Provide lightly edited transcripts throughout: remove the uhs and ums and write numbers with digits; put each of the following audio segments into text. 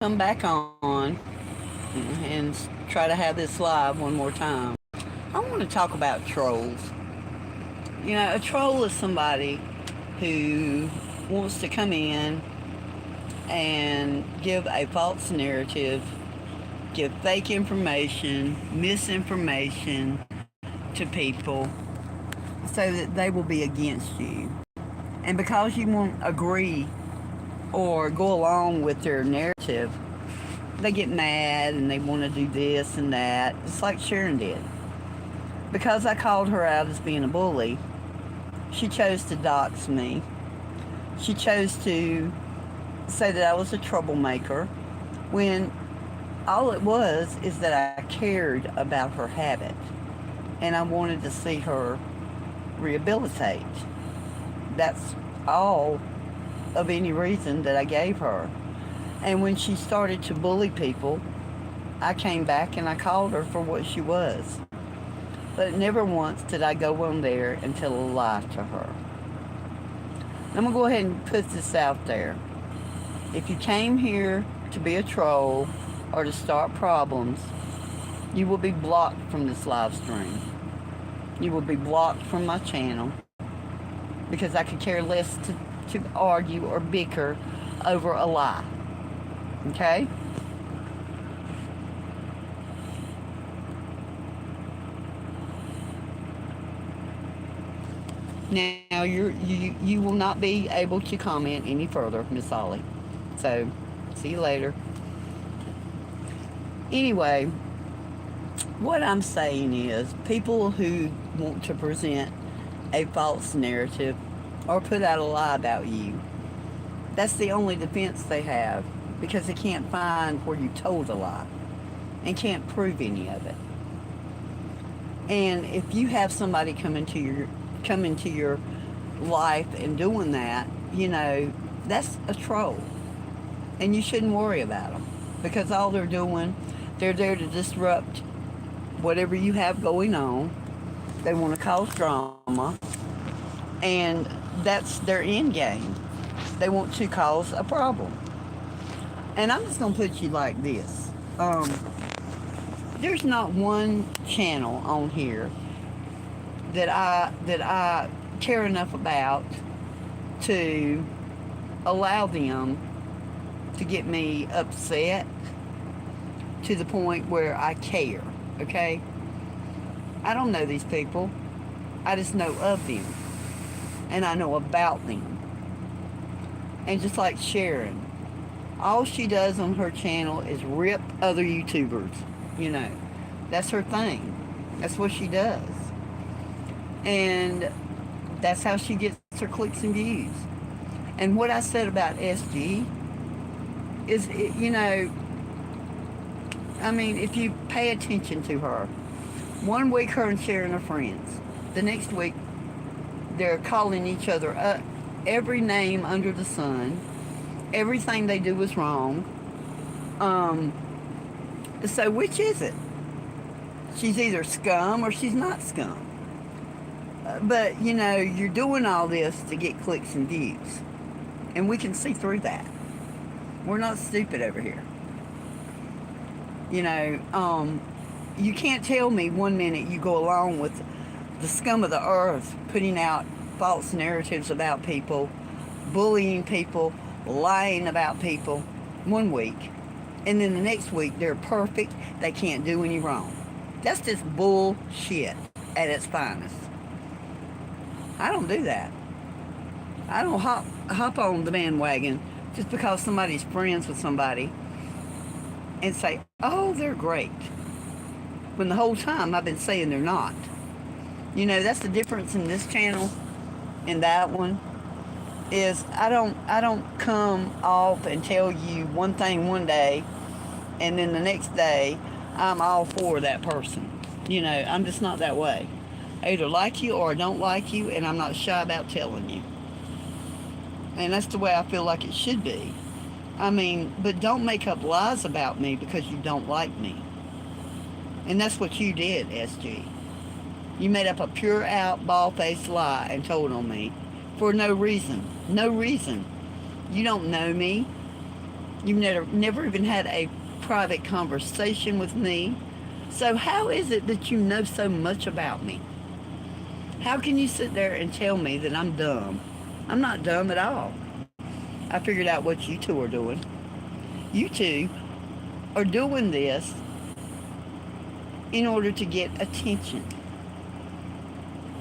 come back on and try to have this live one more time. I want to talk about trolls. You know, a troll is somebody who wants to come in and give a false narrative, give fake information, misinformation to people so that they will be against you. And because you won't agree or go along with their narrative, they get mad and they want to do this and that. It's like Sharon did. Because I called her out as being a bully, she chose to dox me. She chose to say that I was a troublemaker when all it was is that I cared about her habit and I wanted to see her rehabilitate. That's all of any reason that I gave her. And when she started to bully people, I came back and I called her for what she was. But never once did I go on there and tell a lie to her. I'm going to go ahead and put this out there. If you came here to be a troll or to start problems, you will be blocked from this live stream. You will be blocked from my channel because I could care less to argue or bicker over a lie. Okay? Now you will not be able to comment any further, Miss Ollie. So, see you later. Anyway, what I'm saying is people who want to present a false narrative or put out a lie about you, that's the only defense they have because they can't find where you told a lie and can't prove any of it. And if you have somebody come into your life and doing that, you know, that's a troll. And you shouldn't worry about them because all they're doing, they're there to disrupt whatever you have going on. They want to cause drama, and that's their end game. They want to cause a problem. And I'm just going to put you like this. There's not one channel on here that I care enough about to allow them to get me upset to the point where I care, okay? I don't know these people. I just know of them. And I know about them. And just like Sharon, all she does on her channel is rip other YouTubers. You know, that's her thing. That's what she does. And that's how she gets her clicks and views. And what I said about SG is, you know, I mean, if you pay attention to her, one week her and Sharon are friends. The next week they're calling each other up every name under the sun. Everything they do is wrong. So which is it? She's either scum or she's not scum. But, you know, you're doing all this to get clicks and views. And we can see through that. We're not stupid over here. You know, you can't tell me one minute you go along with the scum of the earth putting out false narratives about people, bullying people, lying about people one week. And then the next week they're perfect, they can't do any wrong. That's just bullshit at its finest. I don't do that. I don't hop on the bandwagon just because somebody's friends with somebody and say, oh, they're great. When the whole time I've been saying they're not. You know, that's the difference in this channel and that one is I don't come off and tell you one thing one day and then the next day I'm all for that person. You know, I'm just not that way. I either like you or I don't like you, and I'm not shy about telling you. And that's the way I feel like it should be. I mean, but don't make up lies about me because you don't like me. And that's what you did, SG. You made up a pure out, bald-faced lie and told on me for no reason. No reason. You don't know me. You've never even had a private conversation with me. So how is it that you know so much about me? How can you sit there and tell me that I'm dumb? I'm not dumb at all. I figured out what you two are doing. You two are doing this in order to get attention.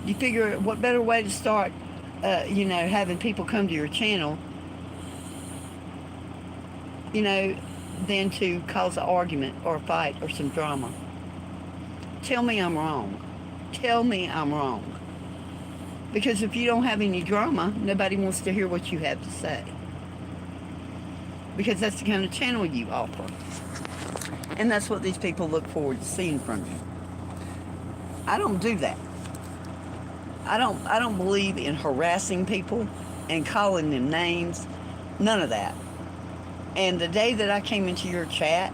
You figure what better way to start, having people come to your channel, than to cause an argument or a fight or some drama. Tell me I'm wrong. Tell me I'm wrong. Because if you don't have any drama, nobody wants to hear what you have to say. Because that's the kind of channel you offer. And that's what these people look forward to seeing from you. I don't do that. I don't believe in harassing people and calling them names. None of that. And the day that I came into your chat,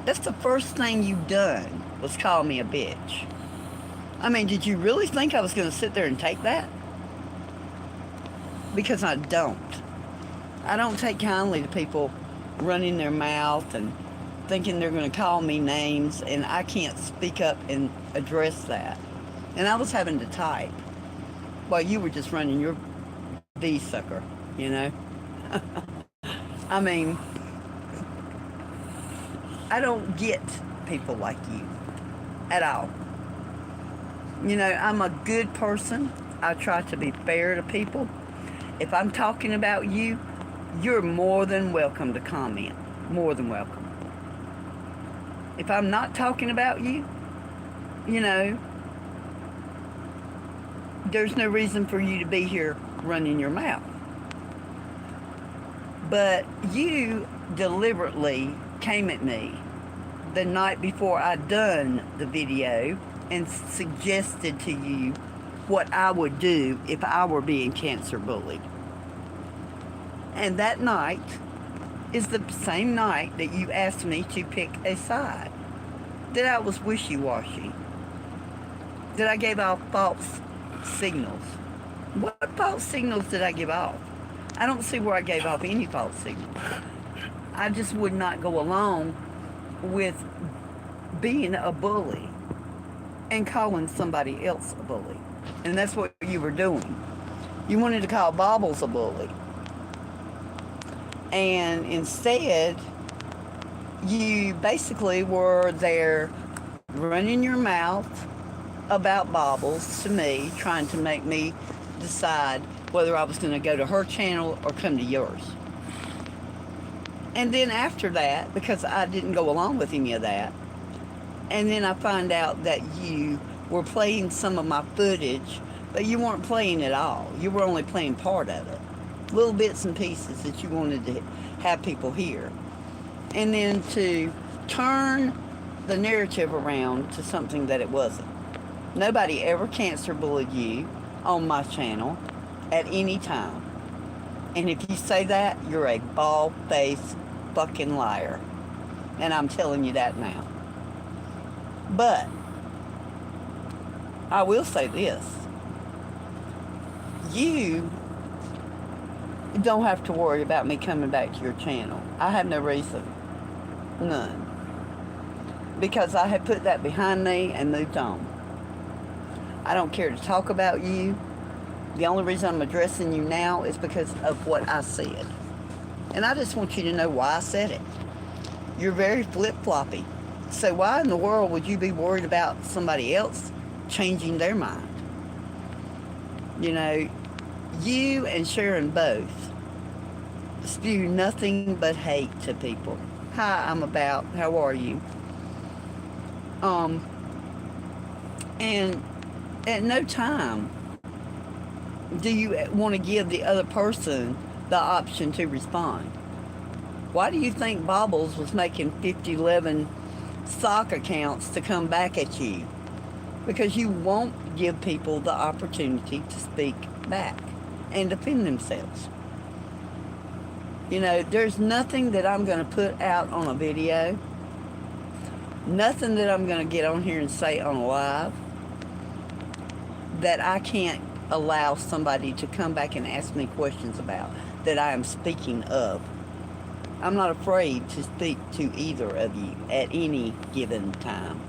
that's the first thing you done was call me a bitch. I mean, did you really think I was going to sit there and take that? Because I don't. I don't take kindly to people running their mouth and thinking they're going to call me names, and I can't speak up and address that. And I was having to type while you were just running your V-sucker, I mean, I don't get people like you at all. I'm a good person. I try to be fair to people. If I'm talking about you, you're more than welcome to comment. More than welcome. If I'm not talking about you, there's no reason for you to be here running your mouth. But you deliberately came at me the night before I'd done the video and suggested to you what I would do if I were being cancer bullied. And that night is the same night that you asked me to pick a side. That I was wishy-washy. That I gave off false signals. What false signals did I give off? I don't see where I gave off any false signals. I just would not go along with being a bully and calling somebody else a bully. And that's what you were doing. You wanted to call Bobbles a bully. And instead, you basically were there running your mouth about Bobbles to me, trying to make me decide whether I was going to go to her channel or come to yours. And then after that, because I didn't go along with any of that, and then I find out that you were playing some of my footage, but you weren't playing it all. You were only playing part of it. Little bits and pieces that you wanted to have people hear. And then to turn the narrative around to something that it wasn't. Nobody ever cancer bullied you on my channel at any time. And if you say that, you're a bald-faced fucking liar. And I'm telling you that now. But I will say this. You don't have to worry about me coming back to your channel. I have no reason. None. Because I have put that behind me and moved on. I don't care to talk about you. The only reason I'm addressing you now is because of what I said. And I just want you to know why I said it. You're very flip-floppy. So why in the world would you be worried about somebody else changing their mind? You and Sharon both spew nothing but hate to people. Hi, I'm about. How are you? And at no time do you want to give the other person the option to respond. Why do you think Bobbles was making 50-11 sock accounts to come back at you? Because you won't give people the opportunity to speak back and defend themselves. There's nothing that I'm going to put out on a video, nothing that I'm going to get on here and say on a live that I can't allow somebody to come back and ask me questions about, that I am speaking of. I'm not afraid to speak to either of you at any given time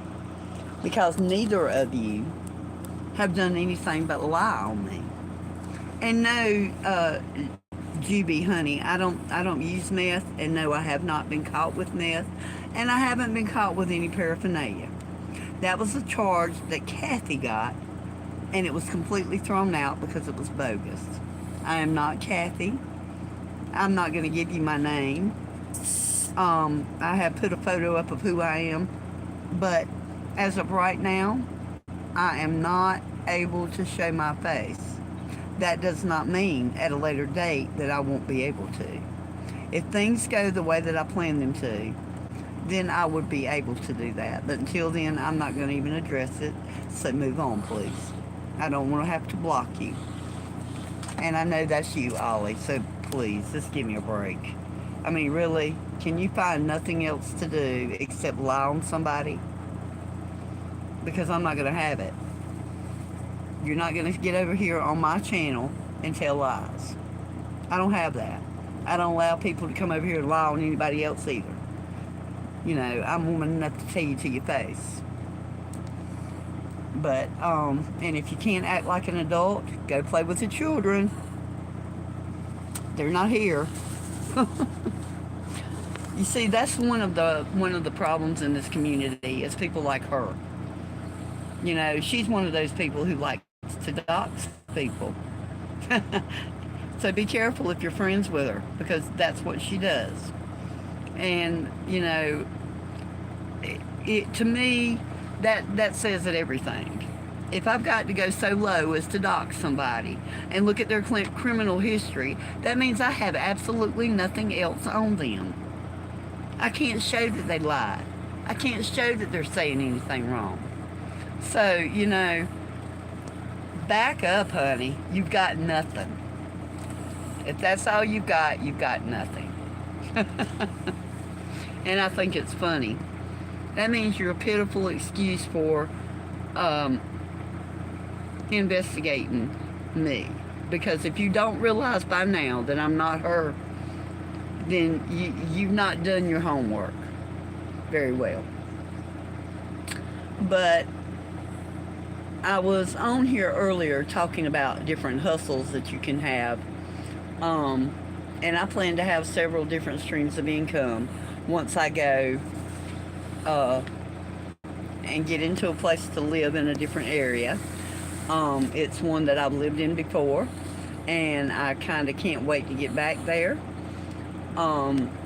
because neither of you have done anything but lie on me. And no, Juby, honey, I don't use meth, and no, I have not been caught with meth, and I haven't been caught with any paraphernalia. That was a charge that Kathy got, and it was completely thrown out because it was bogus. I am not Kathy. I'm not going to give you my name. I have put a photo up of who I am, but as of right now, I am not able to show my face. That does not mean at a later date that I won't be able to. If things go the way that I plan them to, then I would be able to do that. But until then, I'm not going to even address it. So move on, please. I don't want to have to block you. And I know that's you, Ollie, so please, just give me a break. I mean, really, can you find nothing else to do except lie on somebody? Because I'm not going to have it. You're not going to get over here on my channel and tell lies. I don't have that. I don't allow people to come over here and lie on anybody else either. You know, I'm woman enough to tell you to your face. But, and if you can't act like an adult, go play with the children. They're not here. You see, that's one of the problems in this community is people like her. You know, she's one of those people who likes to dox people. So be careful if you're friends with her, because that's what she does. And, you know, it to me, that says it everything. If I've got to go so low as to dox somebody and look at their criminal history, that means I have absolutely nothing else on them. I can't show that they lied. I can't show that they're saying anything wrong. So, you know, back up, honey. You've got nothing. If that's all you've got nothing. And I think it's funny. That means you're a pitiful excuse for investigating me. Because if you don't realize by now that I'm not her, then you've not done your homework very well. But I was on here earlier talking about different hustles that you can have. And I plan to have several different streams of income once I go and get into a place to live in a different area. It's one that I've lived in before, and I kind of can't wait to get back there.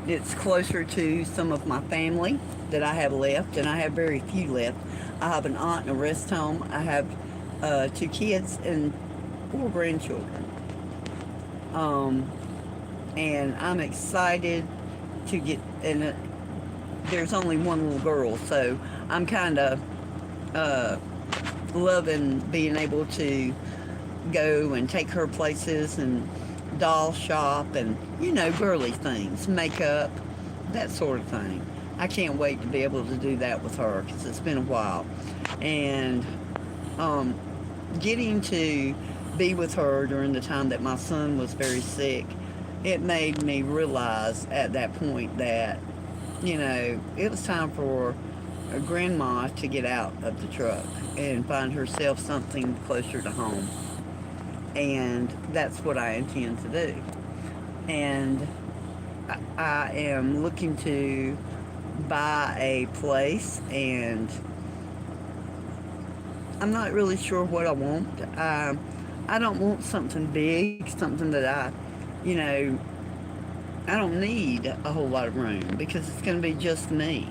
It's closer to some of my family that I have left, and I have very few left. I have an aunt in a rest home. I have 2 kids and 4 grandchildren. And I'm excited to get, and there's only one little girl, so I'm kind of loving being able to go and take her places and doll shop and, you know, girly things, makeup, that sort of thing. I can't wait to be able to do that with her because it's been a while. And getting to be with her during the time that my son was very sick, it made me realize at that point that, you know, it was time for a grandma to get out of the truck and find herself something closer to home. And that's what I intend to do. And I am looking to buy a place, and I'm not really sure what I want. I don't want something big, something that I don't need a whole lot of room because it's going to be just me.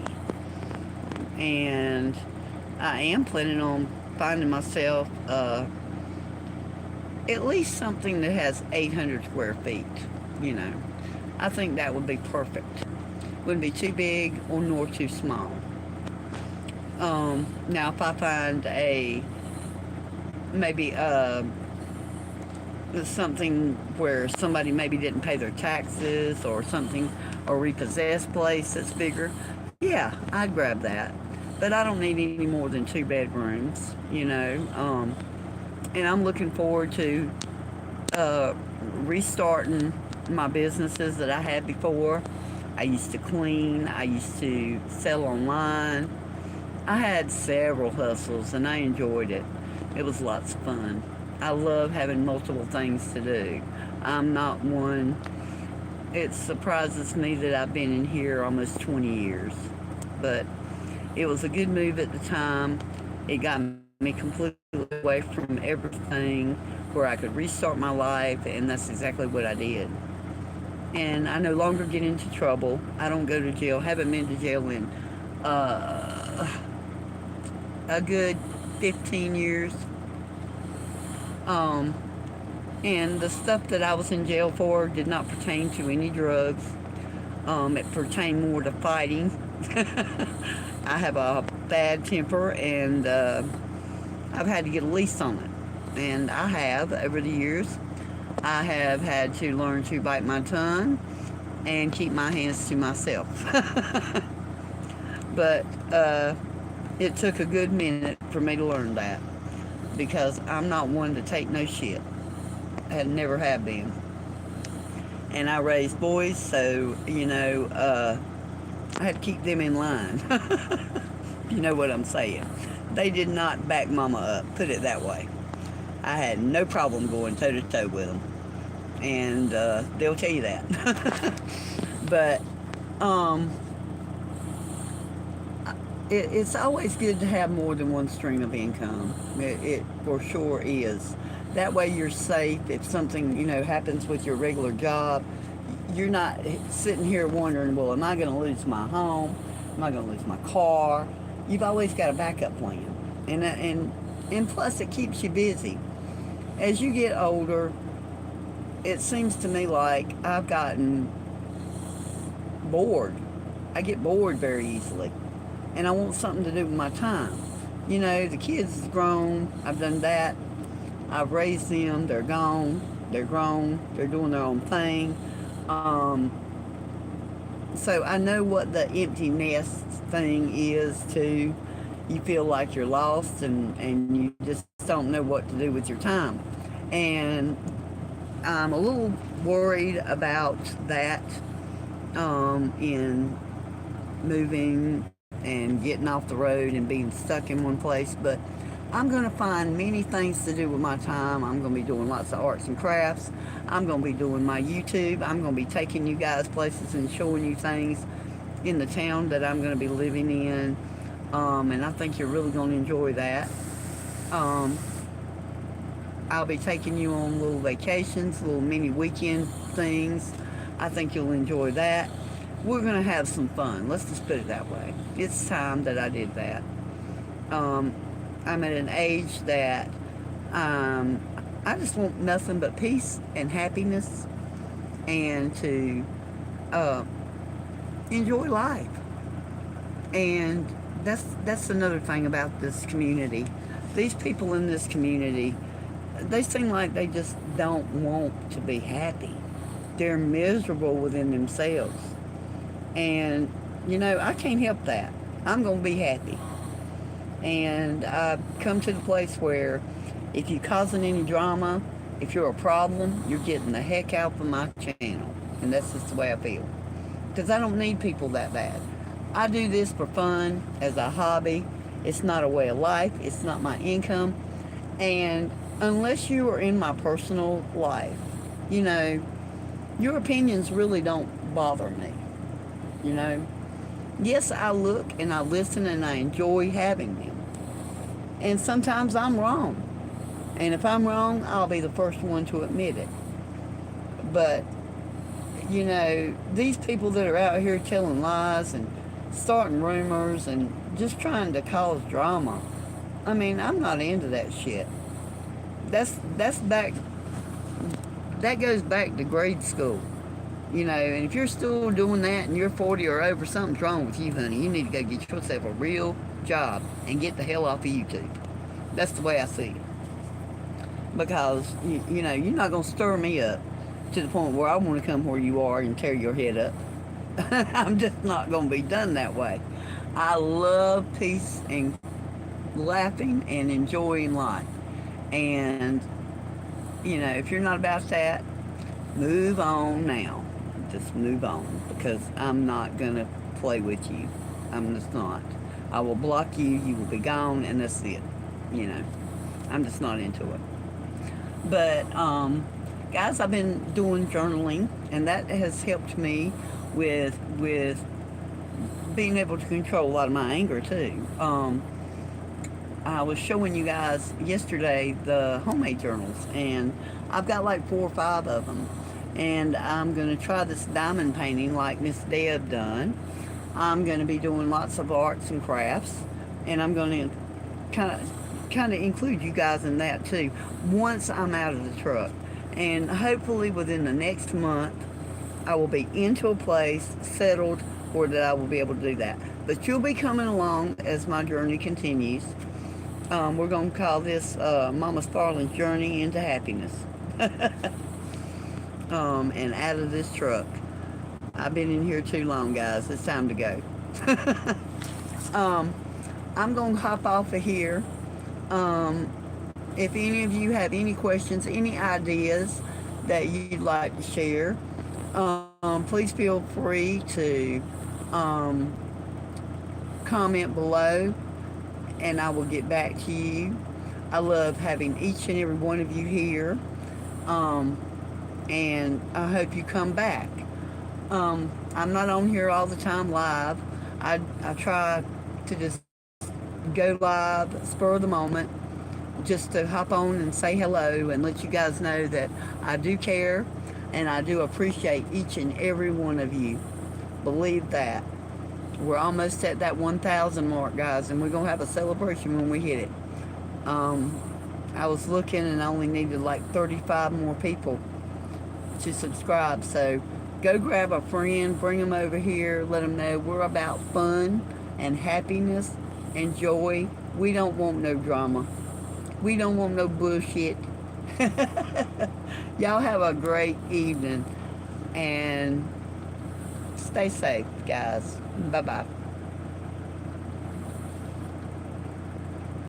And I am planning on finding myself at least something that has 800 square feet, you know. I think that would be perfect. Wouldn't be too big or nor too small. Now if I find maybe something where somebody maybe didn't pay their taxes or something, or repossessed place that's bigger, yeah, I'd grab that. But I don't need any more than 2 bedrooms, you know. And I'm looking forward to restarting my businesses that I had before. I used to clean. I used to sell online. I had several hustles and I enjoyed it. It was lots of fun. I love having multiple things to do. I'm not one, it surprises me that I've been in here almost 20 years. But it was a good move at the time. It got me completely away from everything where I could restart my life, and that's exactly what I did. And I no longer get into trouble. I don't go to jail. Haven't been to jail in uh, a good 15 years. Um, and the stuff that I was in jail for did not pertain to any drugs. It pertained more to fighting. I have a bad temper, and I've had to get a lease on it. And I have, over the years, I have had to learn to bite my tongue and keep my hands to myself. But it took a good minute for me to learn that because I'm not one to take no shit. I never have been. And I raised boys, so, I had to keep them in line. You know what I'm saying. They did not back mama up, put it that way. I had no problem going toe to toe with them. And they'll tell you that. But it's always good to have more than one stream of income. It for sure is. That way you're safe. If something, happens with your regular job, you're not sitting here wondering, well, am I going to lose my home? Am I going to lose my car? You've always got a backup plan. And plus it keeps you busy. As you get older, it seems to me like I've gotten bored. I get bored very easily. And I want something to do with my time. The kids is grown. I've done that. I've raised them. They're gone. They're grown. They're doing their own thing. So I know what the empty nest thing is too. You feel like you're lost and you just don't know what to do with your time. And I'm a little worried about that in moving and getting off the road and being stuck in one place. But I'm going to find many things to do with my time. I'm going to be doing lots of arts and crafts. I'm going to be doing my YouTube. I'm going to be taking you guys places and showing you things in the town that I'm going to be living in. And I think you're really going to enjoy that. I'll be taking you on little vacations, little mini weekend things. I think you'll enjoy that. We're going to have some fun. Let's just put it that way. It's time that I did that. I'm at an age that I just want nothing but peace and happiness and to enjoy life. And that's another thing about this community. These people in this community, they seem like they just don't want to be happy. They're miserable within themselves. And, I can't help that. I'm going to be happy. And I've come to the place where if you're causing any drama, if you're a problem, you're getting the heck out of my channel. And that's just the way I feel. Because I don't need people that bad. I do this for fun, as a hobby. It's not a way of life. It's not my income. And unless you are in my personal life, your opinions really don't bother me. Yes, I look and I listen and I enjoy having them. And sometimes I'm wrong. And if I'm wrong, I'll be the first one to admit it. But, these people that are out here telling lies and starting rumors and just trying to cause drama, I'm not into that shit. That's back, that goes back to grade school. And if you're still doing that and you're 40 or over, something's wrong with you, honey. You need to go get yourself a real job and get the hell off of YouTube. That's the way I see it. Because, you're not going to stir me up to the point where I want to come where you are and tear your head up. I'm just not going to be done that way. I love peace and laughing and enjoying life. And, if you're not about that, move on now. just move on, because I'm not going to play with you. I'm just not. I will block you, you will be gone, and that's it. You know, I'm just not into it. But, guys, I've been doing journaling, and that has helped me with being able to control a lot of my anger too. I was showing you guys yesterday the homemade journals, and I've got like 4 or 5 of them. And I'm going to try this diamond painting like Miss Deb done. I'm going to be doing lots of arts and crafts, and I'm going to kind of include you guys in that too once I'm out of the truck. And hopefully within the next month, I will be into a place settled where that I will be able to do that. But you'll be coming along as my journey continues. We're going to call this Mama Starling's Journey into Happiness. And out of this truck. I've been in here too long, guys. It's time to go. I'm going to hop off of here. If any of you have any questions, any ideas that you'd like to share, please feel free to comment below, and I will get back to you. I love having each and every one of you here, and I hope you come back. I'm not on here all the time live. I try to just go live, spur of the moment, just to hop on and say hello and let you guys know that I do care and I do appreciate each and every one of you. Believe that. We're almost at that 1,000 mark, guys, and we're going to have a celebration when we hit it. I was looking and I only needed like 35 more people to subscribe, so go grab a friend, bring them over here, let them know we're about fun and happiness and joy. We don't want no drama. We don't want no bullshit. Y'all have a great evening and stay safe, guys. Bye-bye.